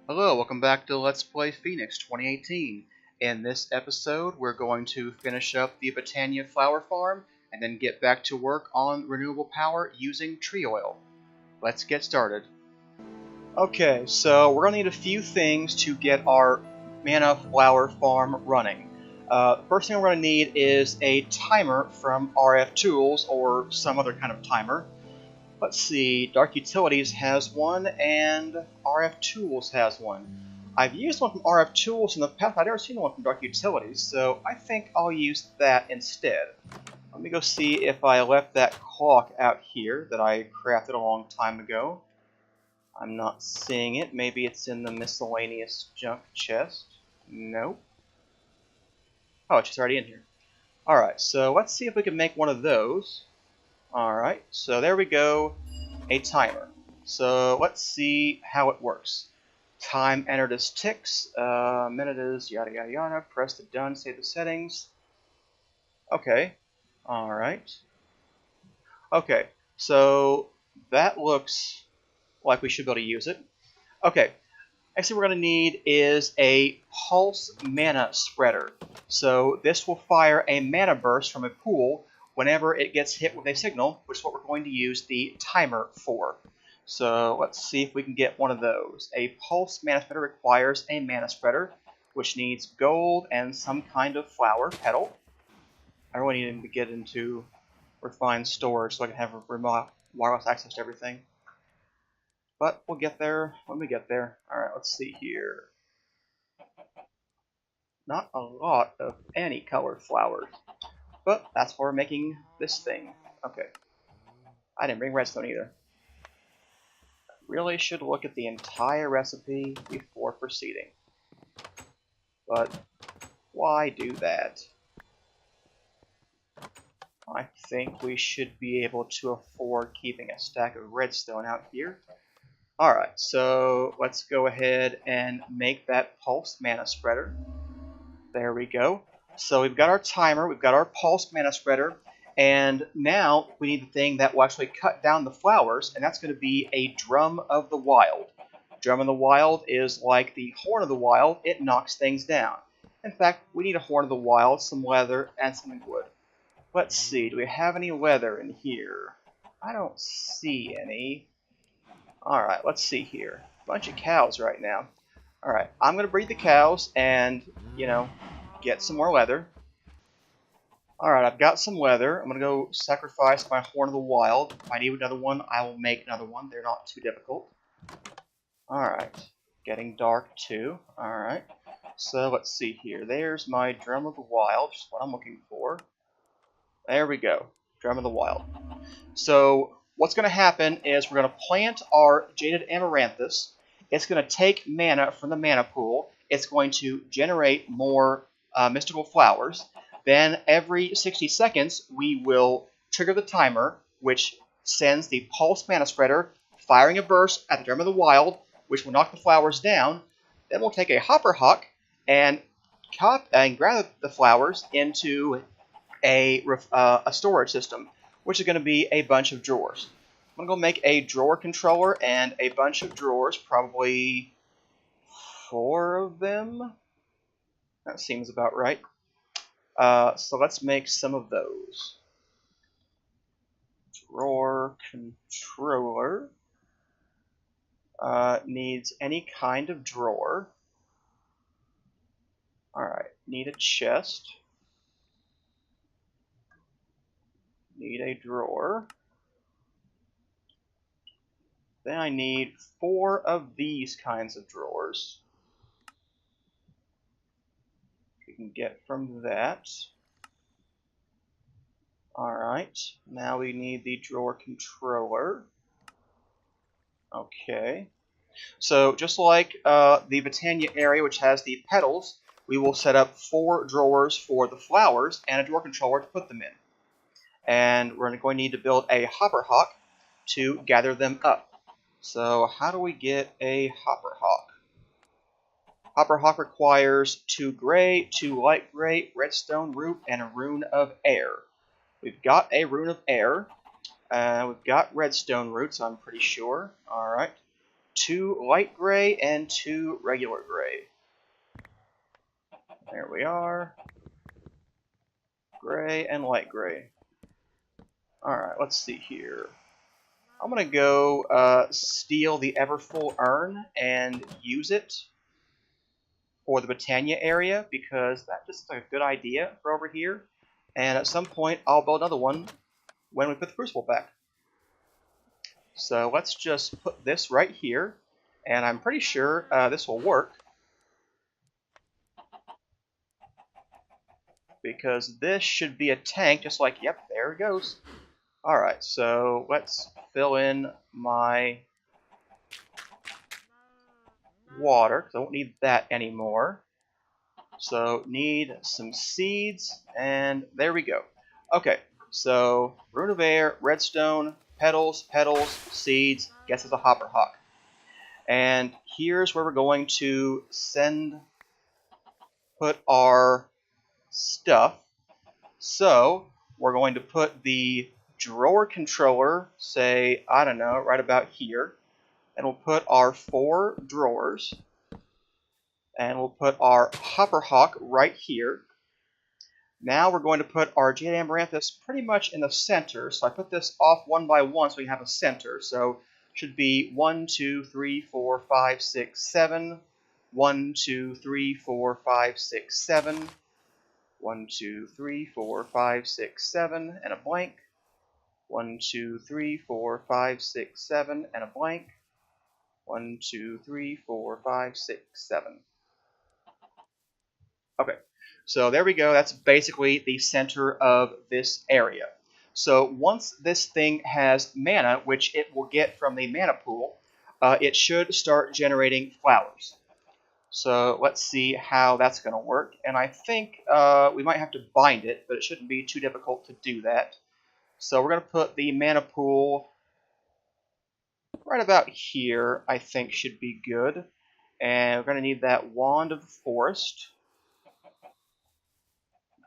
Hello, welcome back to Let's Play Phoenix 2018. In this episode, we're going to finish up the Botania Flower Farm and then get back to work on renewable power using tree oil. Let's get started. Okay, so we're going to need a few things to get our Mana Flower Farm running. The first thing we're going to need is a timer from RF Tools or some other kind of timer. Let's see, Dark Utilities has one, and RF Tools has one. I've used one from RF Tools in the past, I've never seen one from Dark Utilities, so I think I'll use that instead. Let me go see if I left that clock out here that I crafted a long time ago. I'm not seeing it. Maybe it's in the miscellaneous junk chest. Nope. Oh, it's just already in here. Alright, so let's see if we can make one of those. Alright, so there we go. A timer. So let's see how it works. Time entered as ticks, minute is yada yada yada, press the done, save the settings. Okay, alright. Okay, so that looks like we should be able to use it. Okay, next thing we're going to need is a pulse mana spreader. So this will fire a mana burst from a pool whenever it gets hit with a signal, which is what we're going to use the timer for. So let's see if we can get one of those. A pulse mana spreader requires a mana spreader, which needs gold and some kind of flower petal. I really need to get into refined storage so I can have remote wireless access to everything. But we'll get there when we get there. Alright, let's see here. Not a lot of any colored flowers. But that's for making this thing. Okay. I didn't bring redstone either. Really should look at the entire recipe before proceeding. But why do that? I think we should be able to afford keeping a stack of redstone out here. Alright, so let's go ahead and make that pulse mana spreader. There we go. So we've got our timer, we've got our pulse mana spreader, and now we need the thing that will actually cut down the flowers, and that's going to be a Drum of the Wild. Drum of the Wild is like the Horn of the Wild, it knocks things down. In fact, we need a Horn of the Wild, some leather, and some wood. Let's see, do we have any leather in here? I don't see any. Alright, let's see here. Bunch of cows right now. Alright, I'm going to breed the cows and, get some more leather. Alright, I've got some leather. I'm going to go sacrifice my Horn of the Wild. If I need another one, I will make another one. They're not too difficult. Alright, getting dark too. Alright, so let's see here. There's my Drum of the Wild, just what I'm looking for. There we go, Drum of the Wild. So what's going to happen is we're going to plant our Jaded Amaranthus. It's going to take mana from the mana pool. It's going to generate more mystical flowers. Then every 60 seconds, we will trigger the timer, which sends the pulse mana spreader, firing a burst at the Drum of the Wild, which will knock the flowers down. Then we'll take a hopper hawk and grab the flowers into a storage system, which is going to be a bunch of drawers. I'm going to go make a drawer controller and a bunch of drawers, probably 4 of them. That seems about right. So let's make some of those. Drawer controller needs any kind of drawer. Alright, need a chest. Need a drawer. Then I need 4 of these kinds of drawers. We can get from that. Alright, now we need the drawer controller. Okay. So just like the Botania area, which has the petals, we will set up 4 drawers for the flowers and a drawer controller to put them in. And we're going to need to build a hopper hawk to gather them up. So how do we get a hopper hawk? Hopper hawk requires 2 gray, 2 light gray, redstone root, and a rune of air. We've got a rune of air. We've got redstone roots, I'm pretty sure. Alright. 2 light gray and 2 regular gray. There we are. Gray and light gray. Alright, let's see here. I'm going to go steal the Everfull urn and use it for the Botania area, because that's just a good idea for over here. And at some point, I'll build another one when we put the Crucible back. So let's just put this right here, and I'm pretty sure this will work, because this should be a tank, just like, yep, there it goes. Alright, so let's fill in my water, because I won't need that anymore. So need some seeds, and there we go. Okay, so Rune of Air, redstone, petals, seeds, guess it's a hopper hawk. And here's where we're going to put our stuff. So we're going to put the drawer controller, say, I don't know, right about here. And we'll put our 4 drawers. And we'll put our hopper hawk right here. Now we're going to put our Jade Amaranthus pretty much in the center. So I put this off one by one so we have a center. So should be 1, 2, 3, 4, 5, 6, 7. 1, 2, 3, 4, 5, 6, 7. 1, 2, 3, 4, 5, 6, 7, and a blank. 1, 2, 3, 4, 5, 6, 7, and a blank. 1, 2, 3, 4, 5, 6, 7. Okay, so there we go. That's basically the center of this area. So once this thing has mana, which it will get from the mana pool, it should start generating flowers. So let's see how that's going to work. And I think we might have to bind it, but it shouldn't be too difficult to do that. So we're going to put the mana pool right about here, I think should be good. And we're going to need that Wand of the Forest.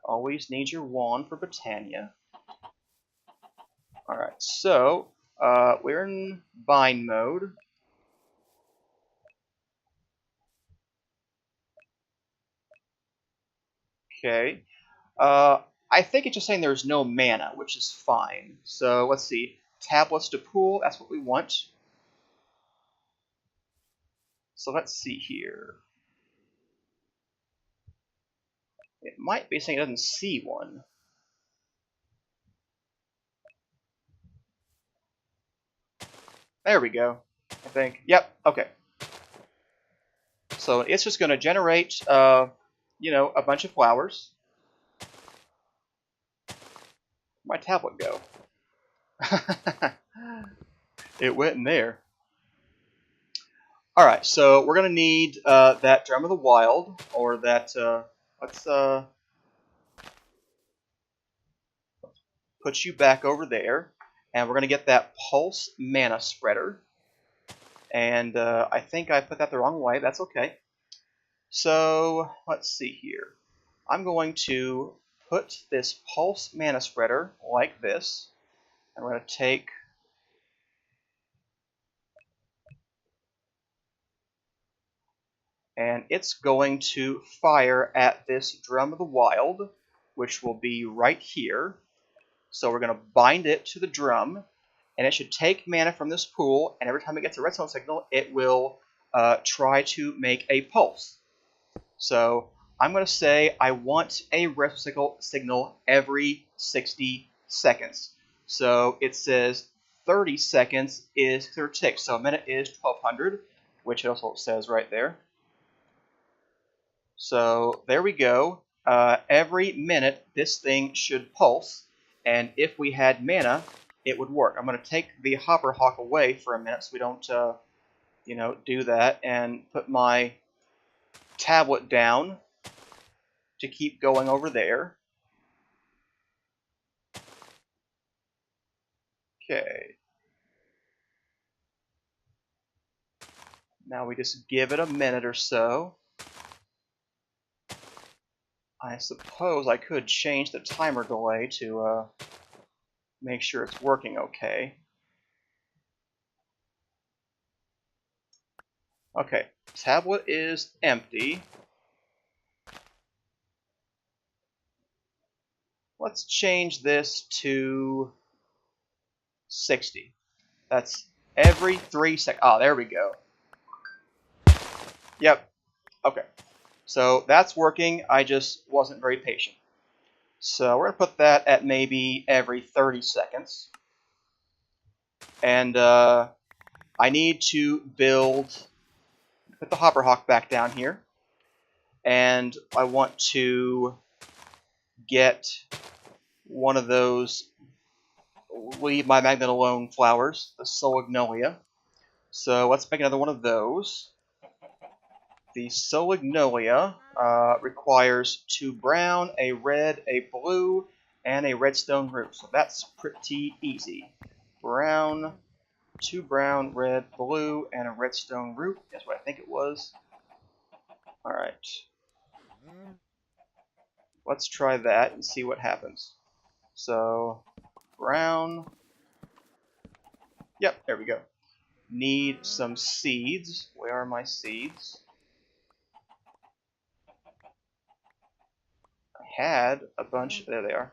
Always need your wand for Botania. Alright, so we're in bind mode. Okay. I think it's just saying there's no mana, which is fine. So let's see. Tablets to pool, that's what we want. So let's see here. It might be saying it doesn't see one. There we go, I think. Yep, okay. So it's just going to generate, you know, a bunch of flowers. Where'd my tablet go? It went in there. Alright, so we're going to need that Drum of the Wild, or that, let's put you back over there, and we're going to get that Pulse Mana Spreader. And I think I put that the wrong way, that's okay. So, let's see here. I'm going to put this Pulse Mana Spreader like this, and we're going to take and it's going to fire at this Drum of the Wild, which will be right here. So we're going to bind it to the drum, and it should take mana from this pool, and every time it gets a redstone signal, it will try to make a pulse. So I'm going to say I want a redstone signal every 60 seconds. So it says 30 seconds is their tick, so a minute is 1200, which it also says right there. So there we go. Every minute, this thing should pulse, and if we had mana, it would work. I'm going to take the Hopper Hawk away for a minute so we don't, you know, do that, and put my tablet down to keep going over there. Okay. Now we just give it a minute or so. I suppose I could change the timer delay to make sure it's working okay. Okay, tablet is empty. Let's change this to 60. That's every 3 seconds. Oh, there we go. Yep. Okay. So that's working. I just wasn't very patient. So we're going to put that at maybe every 30 seconds. And I need to put the hopper hawk back down here. And I want to get one of those leave my magnet alone flowers, the Solignolia. So let's make another one of those. The Solignolia requires 2 brown, a red, a blue, and a redstone root. So that's pretty easy. Brown, 2 brown, red, blue, and a redstone root. That's what I think it was. Alright. Let's try that and see what happens. So, brown. Yep, there we go. Need some seeds. Where are my seeds? I had a bunch. There they are.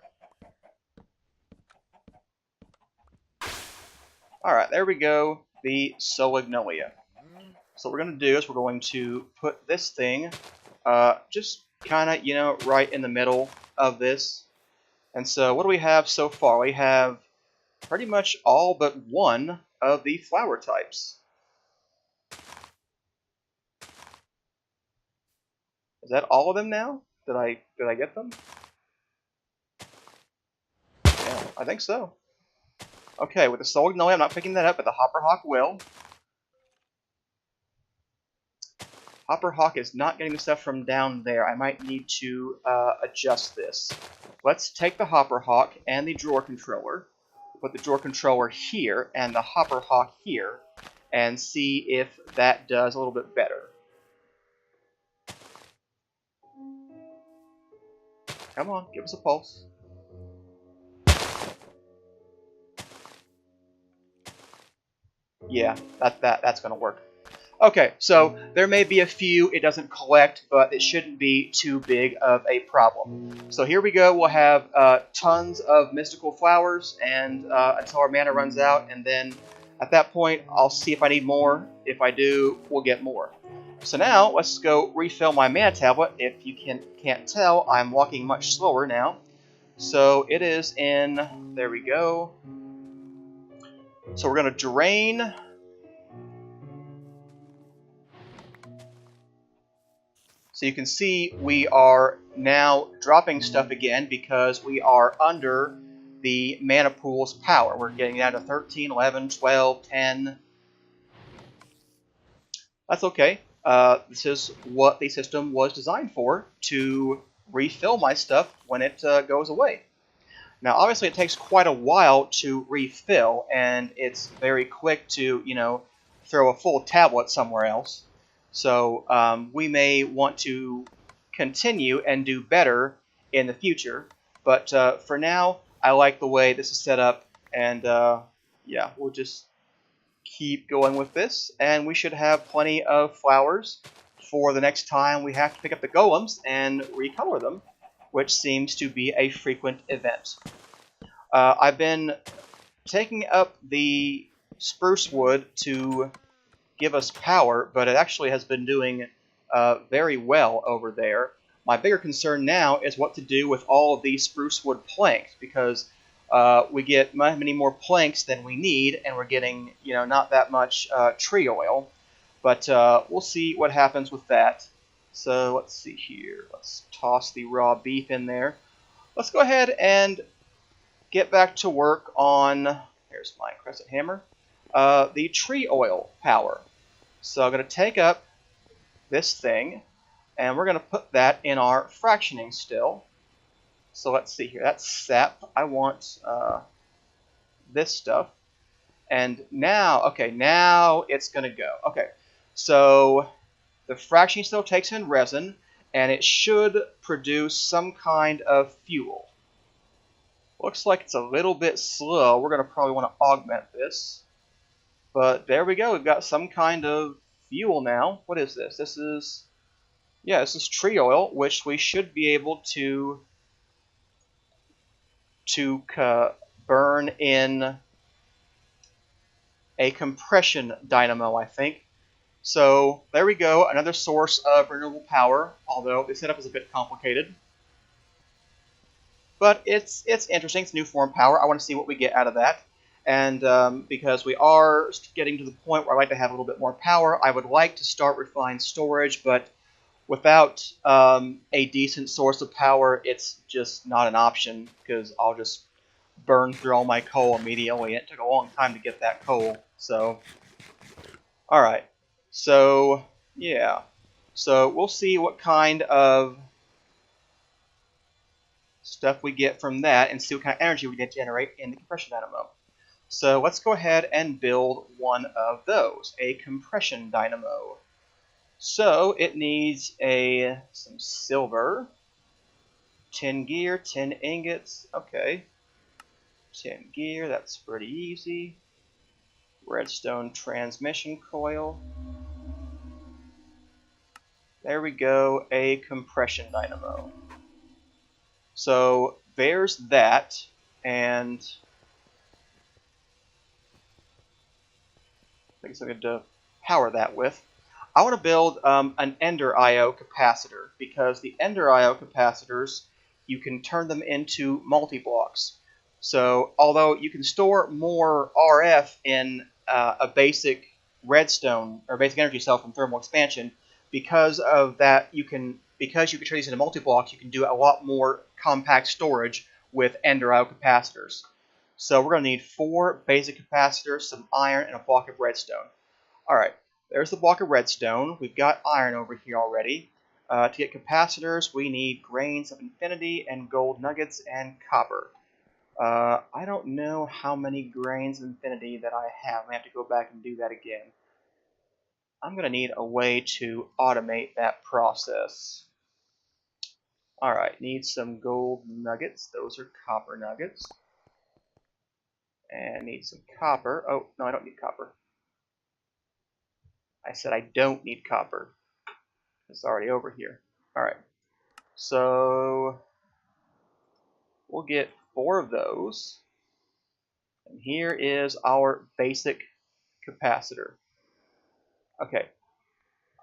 Alright, there we go. The Solignolia. So what we're going to do is we're going to put this thing just kind of, you know, right in the middle of this. And so what do we have so far? We have pretty much all but one of the flower types. Is that all of them now? Did I get them? Yeah, I think so. Okay, with the Solignolia, I'm not picking that up, but the Hopper Hawk will. Hopper Hawk is not getting the stuff from down there. I might need to adjust this. Let's take the Hopper Hawk and the drawer controller, put the drawer controller here and the Hopper Hawk here, and see if that does a little bit better. Come on, give us a pulse. Yeah, that's going to work. Okay, so there may be a few it doesn't collect, but it shouldn't be too big of a problem. So here we go. We'll have tons of mystical flowers and until our mana runs out, and then at that point, I'll see if I need more. If I do, we'll get more. So now, let's go refill my mana tablet. If you can't tell, I'm walking much slower now. So it is in, there we go. So we're going to drain. So you can see we are now dropping stuff again because we are under the mana pool's power. We're getting down to 13, 11, 12, 10. That's okay. This is what the system was designed for, to refill my stuff when it goes away. Now, obviously, it takes quite a while to refill, and it's very quick to, you know, throw a full tablet somewhere else. So we may want to continue and do better in the future. But for now, I like the way this is set up, and yeah, we'll just keep going with this, and we should have plenty of flowers for the next time we have to pick up the golems and recolor them, which seems to be a frequent event. I've been taking up the spruce wood to give us power, but it actually has been doing very well over there. My bigger concern now is what to do with all of these spruce wood planks, because we get many more planks than we need, and we're getting, you know, not that much tree oil. But we'll see what happens with that. So let's see here. Let's toss the raw beef in there. Let's go ahead and get back to work on, here's my crescent hammer, the tree oil power. So I'm going to take up this thing, and we're going to put that in our fractioning still. So let's see here. That's sap. I want this stuff. And now, okay, now it's going to go. Okay, so the fractioning still takes in resin, and it should produce some kind of fuel. Looks like it's a little bit slow. We're going to probably want to augment this. But there we go. We've got some kind of fuel now. What is this? This is, yeah, this is tree oil, which we should be able to burn in a compression dynamo, I think. So there we go, another source of renewable power, although the setup is a bit complicated. But it's interesting, it's new form power. I want to see what we get out of that. And because we are getting to the point where I like to have a little bit more power, I would like to start refined storage, but without a decent source of power, it's just not an option, because I'll just burn through all my coal immediately. It took a long time to get that coal, so... Alright, so, yeah. So, we'll see what kind of stuff we get from that, and see what kind of energy we get to generate in the compression dynamo. So, let's go ahead and build one of those, a compression dynamo. So, it needs some silver, 10 gear, 10 ingots, okay. 10 gear, that's pretty easy. Redstone transmission coil. There we go, a compression dynamo. So there's that, and I guess I could power that with. I want to build an Ender IO capacitor, because the Ender IO capacitors, you can turn them into multi-blocks. So although you can store more RF in a basic redstone or basic energy cell from thermal expansion, because of that because you can turn these into multi-blocks, you can do a lot more compact storage with Ender IO capacitors. So we're going to need 4 basic capacitors, some iron, and a block of redstone. Alright, there's the block of redstone. We've got iron over here already. To get capacitors, we need grains of infinity and gold nuggets and copper. I don't know how many grains of infinity that I have. I have to go back and do that again. I'm going to need a way to automate that process. Alright, need some gold nuggets. Those are copper nuggets. And need some copper. Oh, no, I don't need copper. I said I don't need copper. It's already over here. Alright, so we'll get 4 of those. And here is our basic capacitor. Okay,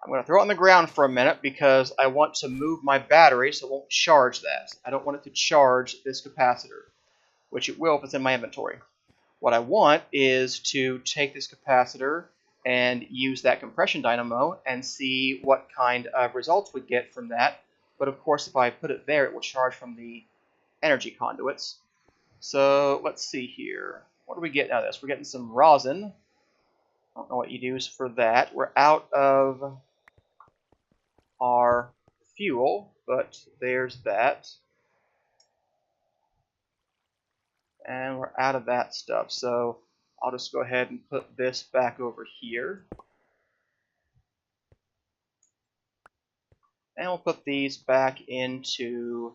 I'm going to throw it on the ground for a minute because I want to move my battery so it won't charge that. I don't want it to charge this capacitor, which it will if it's in my inventory. What I want is to take this capacitor and use that compression dynamo and see what kind of results we get from that. But of course, if I put it there, it will charge from the energy conduits. So let's see here. What do we get out of this? We're getting some rosin. I don't know what you use for that. We're out of our fuel, but there's that. And we're out of that stuff, so I'll just go ahead and put this back over here. And we'll put these back into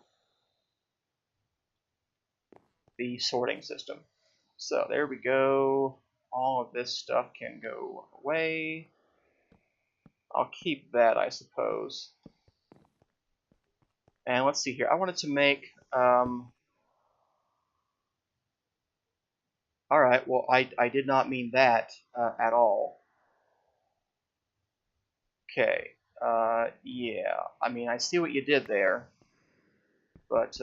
the sorting system. So there we go. All of this stuff can go away. I'll keep that, I suppose. And let's see here. I wanted to make... Alright, well, I did not mean that at all. Okay. Yeah. I mean, I see what you did there. But,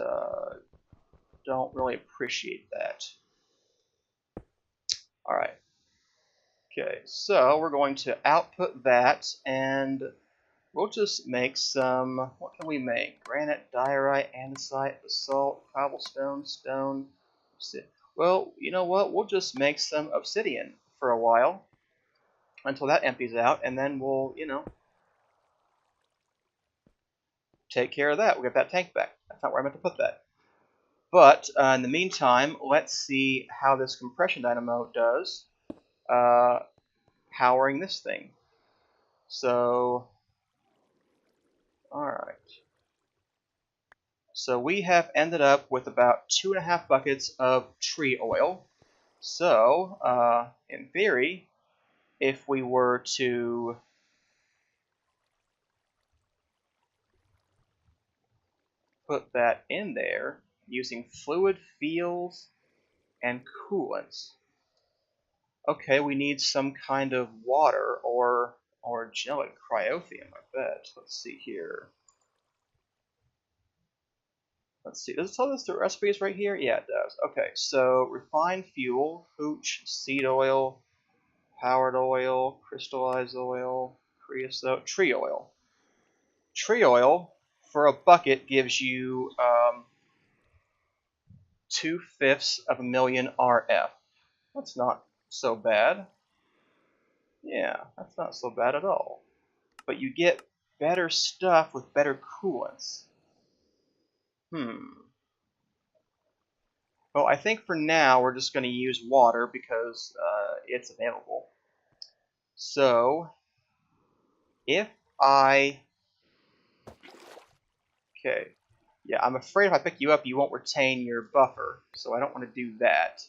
don't really appreciate that. Alright. Okay, so we're going to output that, and we'll just make some... What can we make? Granite, diorite, andesite, basalt, cobblestone, stone... Well, you know what? We'll just make some obsidian for a while until that empties out, and then we'll, you know, take care of that. We'll get that tank back. That's not where I meant to put that. But in the meantime, let's see how this compression dynamo does powering this thing. So, alright. So we have ended up with about 2.5 buckets of tree oil. So, in theory, if we were to put that in there using fluid, fuels, and coolants. Okay, we need some kind of water or gelid cryothium, I bet. Let's see here. Let's see. Does it tell us the recipes right here? Yeah, it does. Okay, so refined fuel, hooch, seed oil, powdered oil, crystallized oil, creosote, tree oil. Tree oil for a bucket gives you 2/5 of a million RF. That's not so bad. Yeah, that's not so bad at all. But you get better stuff with better coolants. Well, I think for now we're just going to use water because it's available. So, if I... Okay. Yeah, I'm afraid if I pick you up, you won't retain your buffer. So I don't want to do that.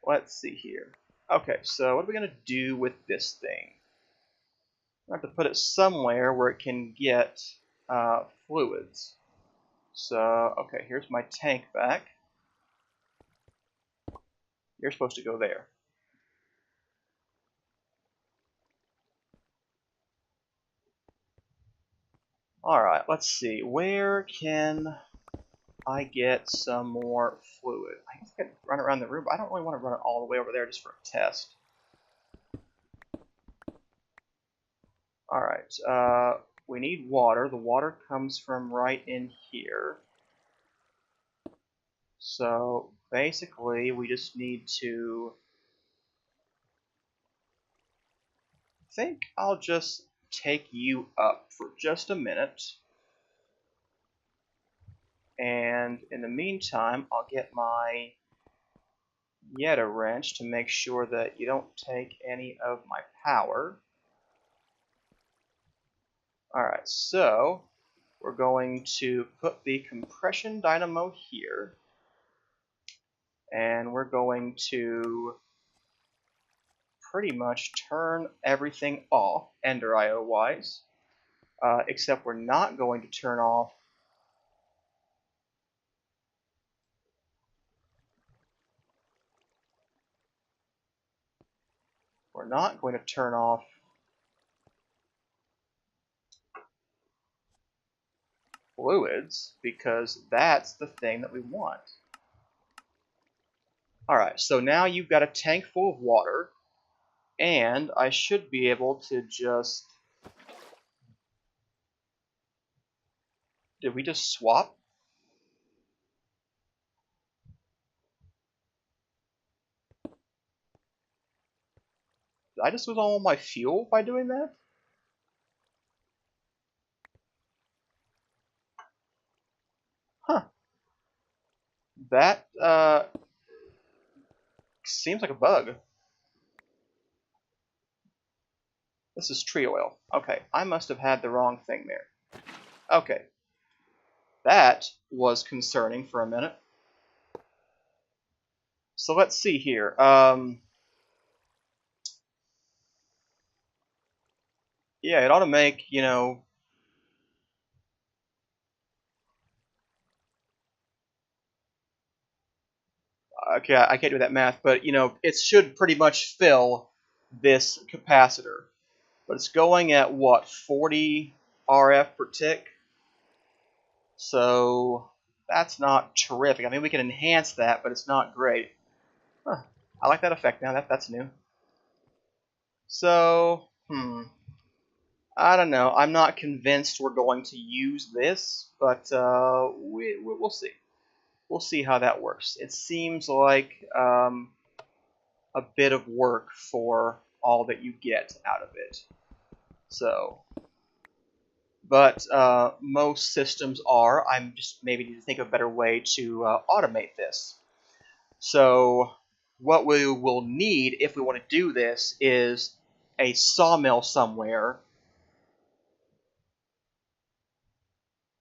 Let's see here. Okay, so what are we going to do with this thing? I have to put it somewhere where it can get fluids. So, okay, here's my tank back. You're supposed to go there. Alright, let's see. Where can I get some more fluid? I guess I could run around the room, but I don't really want to run it all the way over there just for a test. Alright, we need water. The water comes from right in here. So basically, we just need to... I think I'll just take you up for just a minute. And in the meantime, I'll get my Yeta wrench to make sure that you don't take any of my power. Alright, so we're going to put the compression dynamo here. And we're going to pretty much turn everything off, Ender IO wise. Except we're not going to turn off fluids because that's the thing that we want. Alright, so now you've got a tank full of water, and I should be able to just... Did we just swap? Did I just lose all my fuel by doing that? Huh. That, seems like a bug. This is tree oil. Okay, I must have had the wrong thing there. Okay. That was concerning for a minute. So let's see here. Yeah, it ought to make, you know... Okay, I can't do that math, but, you know, it should pretty much fill this capacitor. But it's going at, what, 40 RF per tick? So that's not terrific. I mean, we can enhance that, but it's not great. Huh. I like that effect now. That's new. So, I don't know. I'm not convinced we're going to use this, but we'll see. We'll see how that works. It seems like a bit of work for all that you get out of it. So, but most systems are. I'm just maybe need to think of a better way to automate this. So what we will need if we want to do this is a sawmill somewhere.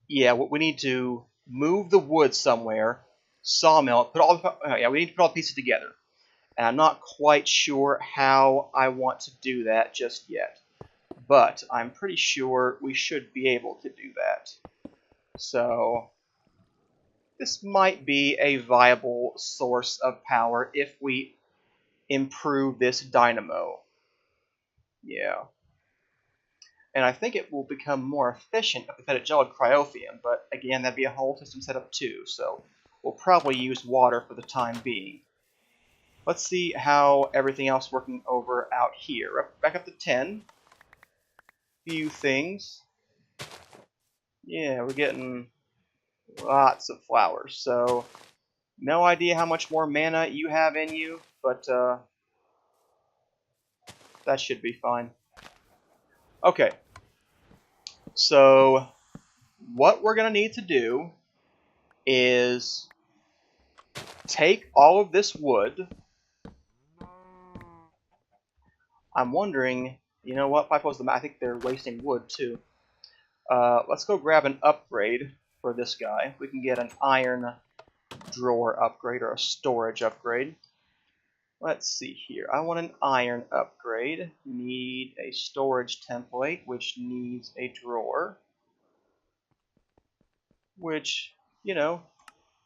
Yeah, we need to move the wood somewhere, sawmill, we need to put all the pieces together. And I'm not quite sure how I want to do that just yet. But I'm pretty sure we should be able to do that. So this might be a viable source of power if we improve this dynamo. Yeah. And I think it will become more efficient if we fed it gelid cryophium, but again, that'd be a whole system setup too, so we'll probably use water for the time being. Let's see how everything else working over out here. Back up to 10. Few things. Yeah, we're getting lots of flowers, so no idea how much more mana you have in you, but that should be fine. Okay, so what we're going to need to do is take all of this wood. I'm wondering, you know what, if I close them, I think they're wasting wood too. Let's go grab an upgrade for this guy. We can get an iron drawer upgrade or a storage upgrade. Let's see here. I want an iron upgrade. Need a storage template, which needs a drawer. Which, you know,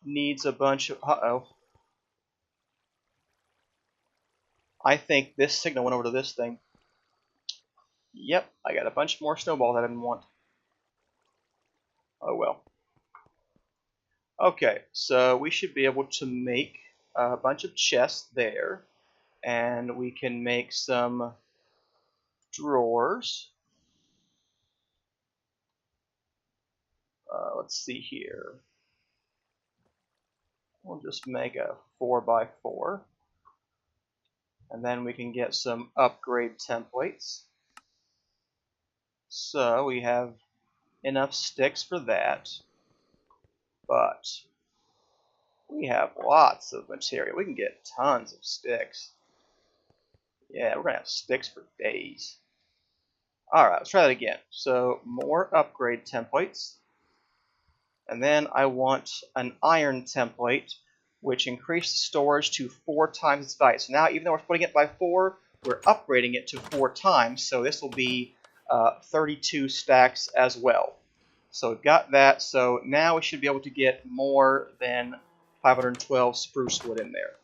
needs a bunch of... Uh-oh. I think this signal went over to this thing. Yep, I got a bunch more snowballs I didn't want. Oh well. Okay, so we should be able to make a bunch of chests there. And we can make some drawers. Let's see here. We'll just make a 4x4. And then we can get some upgrade templates. So we have enough sticks for that. But we have lots of material. We can get tons of sticks. Yeah, we're going to have sticks for days. Alright, let's try that again. So more upgrade templates. And then I want an iron template, which increases storage to 4 times its value. So now, even though we're splitting it by 4, we're upgrading it to 4 times. So this will be 32 stacks as well. So we've got that. So now we should be able to get more than 512 spruce wood in there.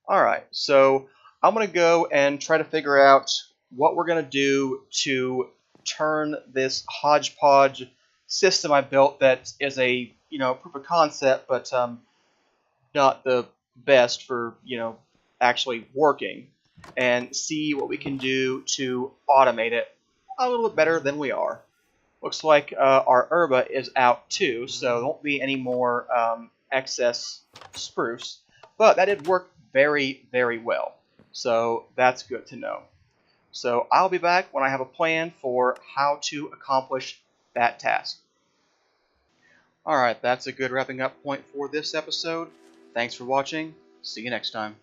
Alright, so I'm going to go and try to figure out what we're going to do to turn this hodgepodge system I built that is a, proof of concept, but not the best for, actually working, and see what we can do to automate it a little bit better than we are. Looks like our herba is out too, so there won't be any more excess spruce, but that did work very, very well, so that's good to know. So I'll be back when I have a plan for how to accomplish that task. Alright, that's a good wrapping up point for this episode. Thanks for watching. See you next time.